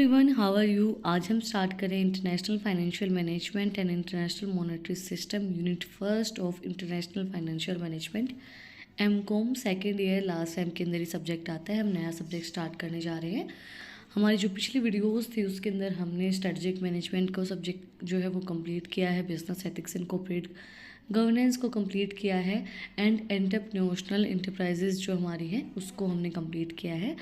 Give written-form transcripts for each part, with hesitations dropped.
Everyone, how are you. आज हम start करें international financial management and international monetary system unit first of international financial management MCom second year last sem के अंदर ही subject आता है। हम नया सब्जेक्ट स्टार्ट करने जा रहे हैं। हमारी जो पिछली वीडियोस थी उसके अंदर हमने स्ट्रेटजिक मैनेजमेंट का सब्जेक्ट जो है वो कंप्लीट किया है, business ethics and corporate governance को कंप्लीट किया है एंड एंटरप्रेन्योरशियल इंटरप्राइजेज जो हमारी है उसको हमने कंप्लीट किया है।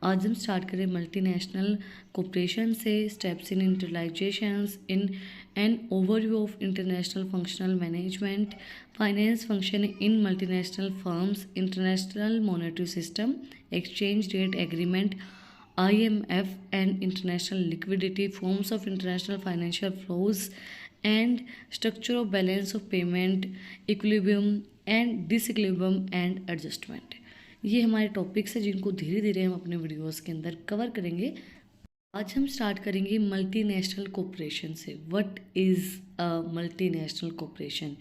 आज हम स्टार्ट करें मल्टीनेशनल कॉर्पोरेशन से, steps in internationalisations in an overview of international functional management, finance function in multinational firms, international monetary system, exchange rate agreement, IMF and international liquidity, forms of international financial flows and structure of balance of payment, equilibrium and disequilibrium and adjustment। ये हमारे topics हैं जिनको धीरे धीरे हम अपने videos के अंदर कवर करेंगे। आज हम स्टार्ट करेंगे मल्टीनेशनल कॉर्पोरेशन से। What is a multinational corporation?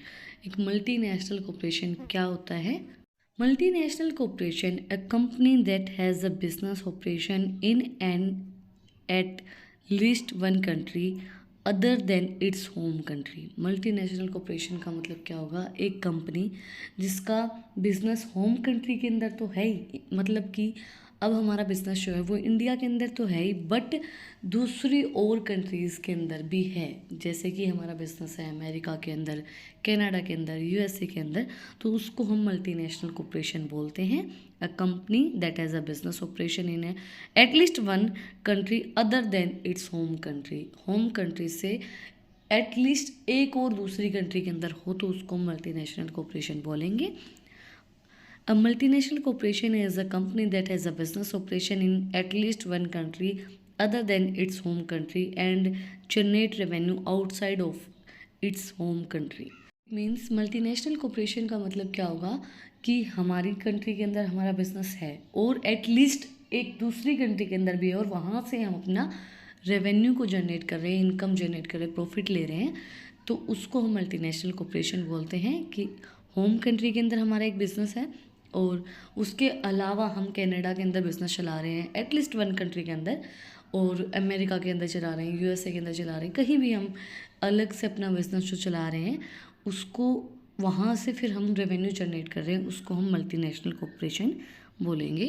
एक मल्टीनेशनल कॉर्पोरेशन क्या होता है? Multinational corporation, a company that has a business operation in and at least one country other than its home country। Multinational corporation का मतलब क्या होगा? एक कंपनी जिसका बिजनेस होम कंट्री के अंदर तो है ही, मतलब कि अब हमारा बिजनेस जो है वो इंडिया के अंदर तो है ही, बट दूसरी और कंट्रीज़ के अंदर भी है। जैसे कि हमारा बिजनेस है अमेरिका के अंदर, कनाडा के अंदर, USA के अंदर, तो उसको हम मल्टीनेशनल कॉर्पोरेशन बोलते हैं। A company that has a business operation in at least one country other than it's home country. Home country से एटलीस्ट एक और दूसरी कंट्री के अंदर हो तो उसको मल्टीनेशनल कॉर्पोरेशन बोलेंगे। A multinational corporation is a company that has a business operation in at least one country other than its home country and generate revenue outside of its home country। Means multinational corporation का मतलब क्या होगा कि हमारी country के अंदर हमारा business है और एटलीस्ट एक दूसरी कंट्री के अंदर भी है और वहाँ से हम अपना रेवेन्यू को जनरेट कर रहे हैं, इनकम जनरेट कर रहे हैं, प्रॉफिट ले रहे हैं, तो उसको हम मल्टीनेशनल कॉर्पोरेशन बोलते हैं। कि होम कंट्री के अंदर हमारा एक बिज़नेस है और उसके अलावा हम कनाडा के अंदर बिज़नेस चला रहे हैं एटलीस्ट वन कंट्री के अंदर, और अमेरिका के अंदर चला रहे हैं, USA के अंदर चला रहे हैं, कहीं भी हम अलग से अपना बिज़नेस जो चला रहे हैं उसको वहाँ से फिर हम रेवेन्यू जनरेट कर रहे हैं, उसको हम मल्टीनेशनल कॉर्पोरेशन बोलेंगे।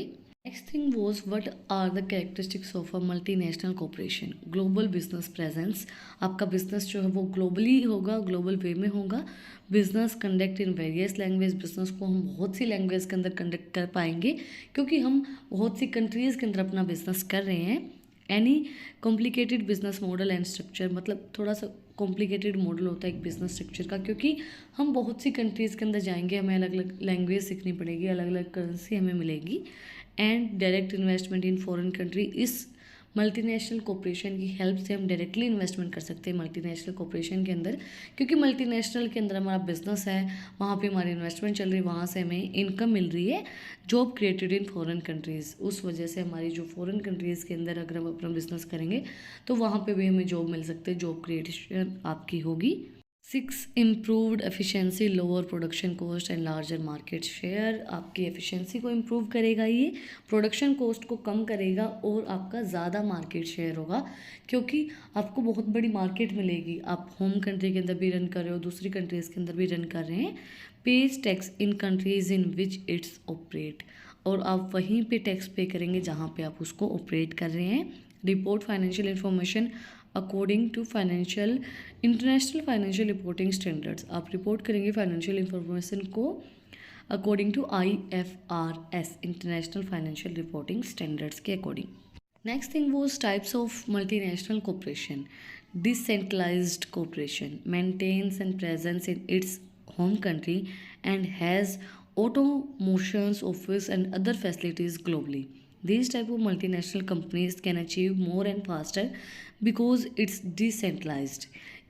Next thing was what are the characteristics of a multinational corporation? Global business presence, आपका बिजनेस जो है वो ग्लोबली होगा, ग्लोबल वे में होगा। Business conduct in various language, business को हम बहुत सी लैंग्वेज के अंदर कंडक्ट कर पाएंगे क्योंकि हम बहुत सी कंट्रीज़ के अंदर अपना बिजनेस कर रहे हैं। Any complicated business model and structure, मतलब थोड़ा सा कॉम्प्लिकेटेड मॉडल होता है एक बिजनेस स्ट्रक्चर का, क्योंकि हम बहुत सी कंट्रीज़ के अंदर जाएंगे, हमें अलग अलग लैंग्वेज सीखनी पड़ेगी, अलग अलग करेंसी हमें मिलेगी। And direct investment in foreign country, इस मल्टीनेशनल कॉर्पोरेशन की हेल्प से हम डायरेक्टली इन्वेस्टमेंट कर सकते हैं मल्टीनेशनल कॉर्पोरेशन के अंदर, क्योंकि मल्टीनेशनल के अंदर हमारा बिजनेस है, वहाँ पे हमारी इन्वेस्टमेंट चल रही है, वहाँ से हमें इनकम मिल रही है, job created in foreign countries. उस वजह से हमारी जो फॉरेन कंट्रीज़ के अंदर अगर हम अपना बिजनेस करेंगे तो वहाँ पे भी हमें जॉब मिल सकते हैं, जॉब क्रिएशन आपकी होगी। 6 improved efficiency, lower production cost and larger market share, आपकी एफिशिएंसी को इम्प्रूव करेगा, ये प्रोडक्शन कॉस्ट को कम करेगा और आपका ज़्यादा मार्केट शेयर होगा, क्योंकि आपको बहुत बड़ी मार्केट मिलेगी। आप होम कंट्री के अंदर भी रन कर रहे हो, दूसरी कंट्रीज़ के अंदर भी रन कर रहे हैं। Page tax in countries in which it's operate, और आप वहीं पे टैक्स पे करेंगे जहाँ पे आप उसको ऑपरेट कर रहे हैं। Report financial information according to financial international financial reporting standards, आप रिपोर्ट करेंगे फाइनेंशियल इंफॉर्मेशन को according to IFRS international financial reporting standards के according. Next thing was types of multinational corporation. Decentralised corporation maintains and presence in its home country and has automotions office and other facilities globally. These type of multinational companies can achieve more and faster because it's decentralized.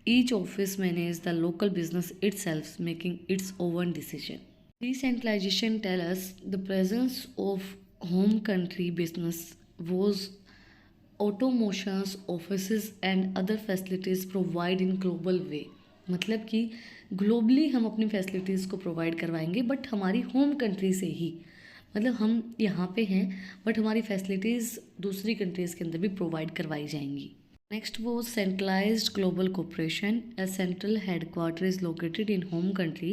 Each office manages the local business itself, making its own decision. Decentralization tell us the presence of home country business was automotions offices and other facilities provide in global way। मतलब कि globally हम अपनी facilities को provide करवाएंगे but हमारी home country से ही। मतलब हम यहाँ पे हैं बट हमारी फैसिलिटीज़ दूसरी कंट्रीज़ के अंदर भी प्रोवाइड करवाई जाएंगी। Next was centralized global cooperation. A central headquarter is located in home country.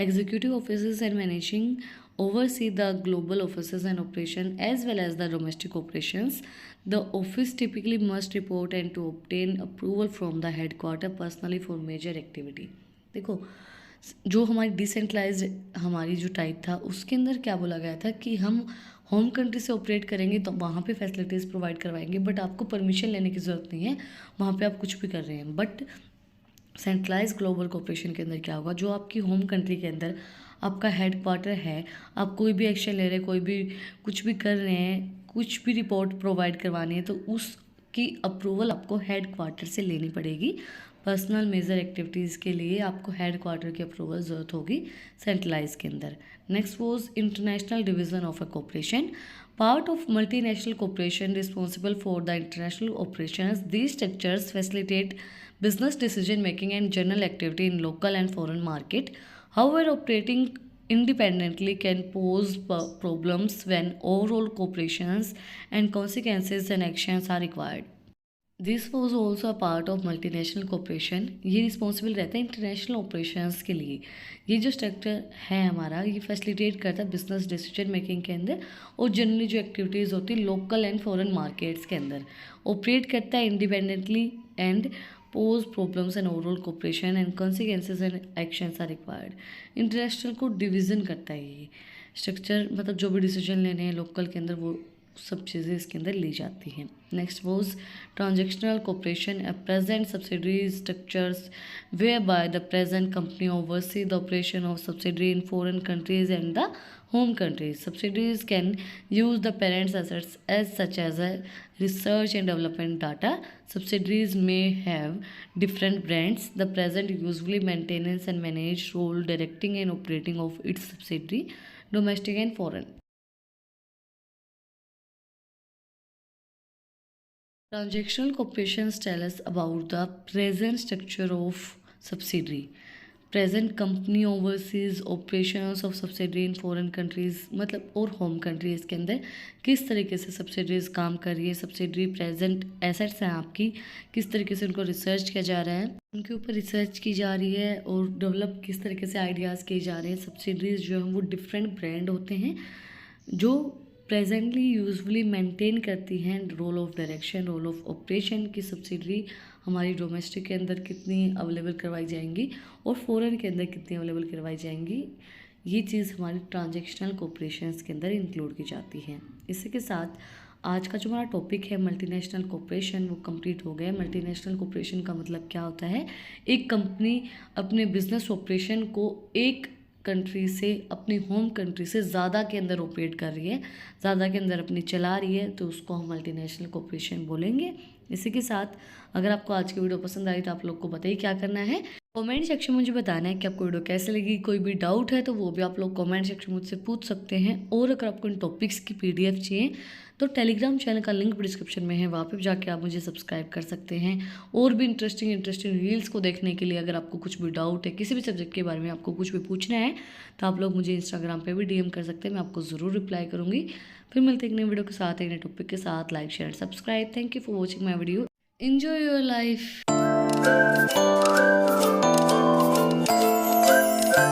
Executive offices and managing oversee the global offices and operation as well as the domestic operations. The office typically must report and to obtain approval from the headquarter personally for major activity. देखो, जो हमारी decentralise हमारी जो type था उसके अंदर क्या बोला गया था कि हम होम कंट्री से ऑपरेट करेंगे तो वहाँ पे फैसिलिटीज़ प्रोवाइड करवाएंगे, बट आपको परमिशन लेने की ज़रूरत नहीं है, वहाँ पे आप कुछ भी कर रहे हैं। बट सेंट्रलाइज ग्लोबल कोऑपरेशन के अंदर क्या होगा, जो आपकी होम कंट्री के अंदर आपका हेड क्वार्टर है, आप कोई भी एक्शन ले रहे हैं, कोई भी कुछ भी कर रहे हैं, कुछ भी रिपोर्ट प्रोवाइड करवानी है तो उसकी अप्रूवल आपको हेड क्वार्टर से लेनी पड़ेगी। पर्सनल मेजर एक्टिविटीज़ के लिए आपको हेड क्वार्टर की अप्रूवल ज़रूरत होगी सेंट्रलाइज के अंदर। Next was international division of a corporation, part of multinational corporation responsible for the international operations. These structures facilitate business decision making and general activity in local and foreign market. However, operating independently can pose problems when overall cooperations and consequences and actions are required. This was also a part of multinational corporation. ये responsible रहता है international operations के लिए। ये जो structure है हमारा, ये फैसिलिटेट करता है बिजनेस डिसीजन मेकिंग के अंदर और जनरली जो एक्टिविटीज़ होती है लोकल एंड फॉरेन मार्केट्स के अंदर। ऑपरेट करता है independently and pose problems and overall cooperation and consequences and actions are required. International को डिवीज़न करता है ये स्ट्रक्चर, मतलब जो भी डिसीजन लेने हैं लोकल के अंदर वो सब चीज़ें इसके अंदर ली जाती हैं। Next was transactional cooperation, a present subsidiary structures where by the present company oversee the operation of subsidiary in foreign countries and the home countries. Subsidiaries can use the parent's assets as such as a research and development data. Subsidiaries may have different brands. The present usually maintenance and manage role directing and operating of its subsidiary, domestic and foreign. Transactional corporations tell us about the present structure of subsidiary. Present company overseas operations of subsidiary in foreign countries, मतलब और home countries के अंदर किस तरीके से subsidiaries काम कर रही है, सब्सिडरी प्रेजेंट एसेट्स हैं आपकी, किस तरीके से उनको रिसर्च किया जा रहा है, उनके ऊपर रिसर्च की जा रही है और डेवलप किस तरीके से आइडियाज़ किए जा रहे हैं। सब्सिडरीज जो हैं वो डिफरेंट ब्रांड होते हैं जो प्रेजेंटली यूजुअली मेंटेन करती हैं role of direction, role of operation की सब्सिडरी हमारी डोमेस्टिक के अंदर कितनी अवेलेबल करवाई जाएंगी और फॉरेन के अंदर कितनी अवेलेबल करवाई जाएंगी। ये चीज़ हमारी ट्रांजैक्शनल कोऑपरेशंस के अंदर इंक्लूड की जाती है। इसी के साथ आज का जो हमारा टॉपिक है मल्टीनेशनल कोऑपरेशन वो कंप्लीट हो गया। मल्टीनेशनल कोऑपरेशन का मतलब क्या होता है, एक कंपनी अपने बिजनेस ऑपरेशन को एक कंट्री से, अपनी होम कंट्री से ज़्यादा के अंदर ऑपरेट कर रही है, ज़्यादा के अंदर अपनी चला रही है, तो उसको हम मल्टीनेशनल कोऑपरेशन बोलेंगे। इसी के साथ अगर आपको आज की वीडियो पसंद आई तो आप लोग को बताइए क्या करना है, कमेंट सेक्शन में मुझे बताना है कि आपको वीडियो कैसे लगी। कोई भी डाउट है तो वो भी आप लोग कमेंट सेक्शन में मुझसे पूछ सकते हैं। और अगर आपको इन टॉपिक्स की PDF चाहिए तो टेलीग्राम चैनल का लिंक डिस्क्रिप्शन में है, वहाँ पे जाके आप मुझे सब्सक्राइब कर सकते हैं। और भी इंटरेस्टिंग रील्स को देखने के लिए अगर आपको कुछ भी डाउट है, किसी भी सब्जेक्ट के बारे में आपको कुछ भी पूछना है तो आप लोग मुझे इंस्टाग्राम पे भी DM कर सकते हैं, मैं आपको ज़रूर रिप्लाई करूँगी। फिर मिलते हैं एक नई वीडियो के साथ, एक नए टॉपिक के साथ। Like share subscribe. Thank you for watching my video. Enjoy your life.